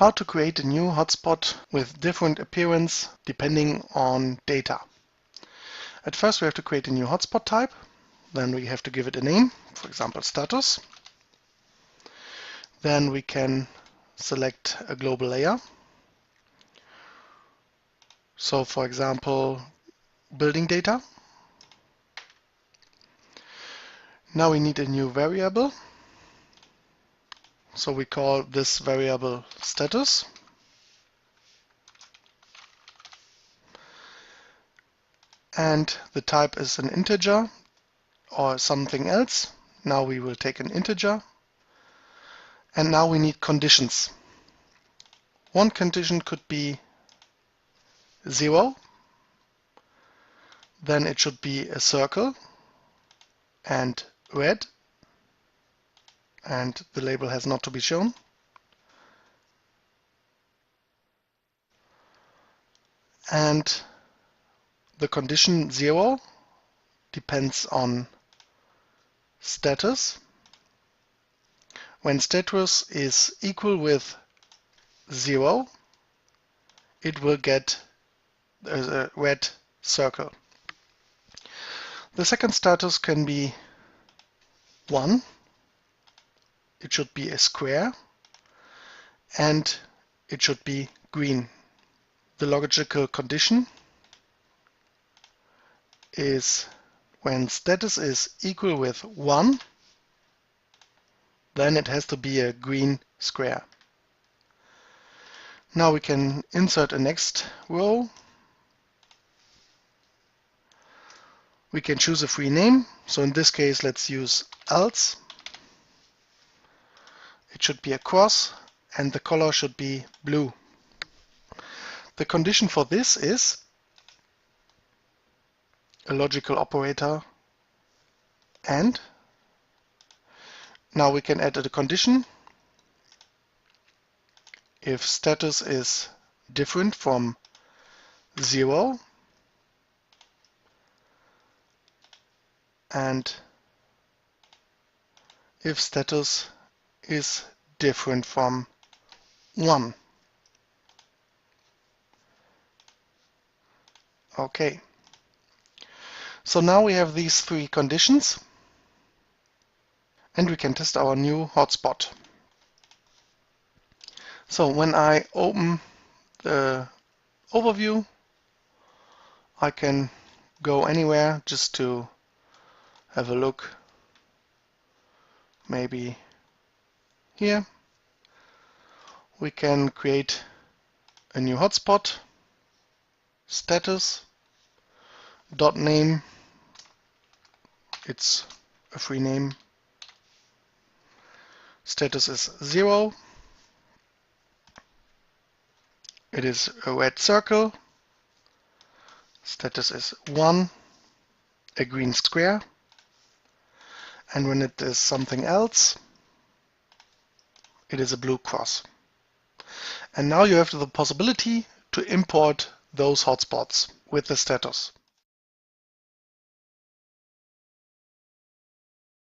How to create a new hotspot with different appearance depending on data. At first we have to create a new hotspot type, then we have to give it a name, for example status. Then we can select a global layer. So for example, building data. Now we need a new variable. So we call this variable status. And the type is an integer or something else. Now we will take an integer. And now we need conditions. One condition could be 0. Then it should be a circle and red. And the label has not to be shown. And the condition 0 depends on status. When status is equal with 0, it will get a red circle. The second status can be 1. It should be a square and it should be green. The logical condition is when status is equal with 1, then it has to be a green square. Now we can insert a next row. We can choose a free name. So in this case, let's use else. It should be a cross and the color should be blue. The condition for this is a logical operator and. Now we can add a condition. If status is different from 0 and if status is different from 1. Okay. So now we have these three conditions and we can test our new hotspot. So when I open the overview, I can go anywhere just to have a look. Maybe here. We can create a new hotspot. Status. Dot name. It's a free name. Status is 0. It is a red circle. Status is 1. A green square. And when it is something else, it is a blue cross. And now you have the possibility to import those hotspots with the status.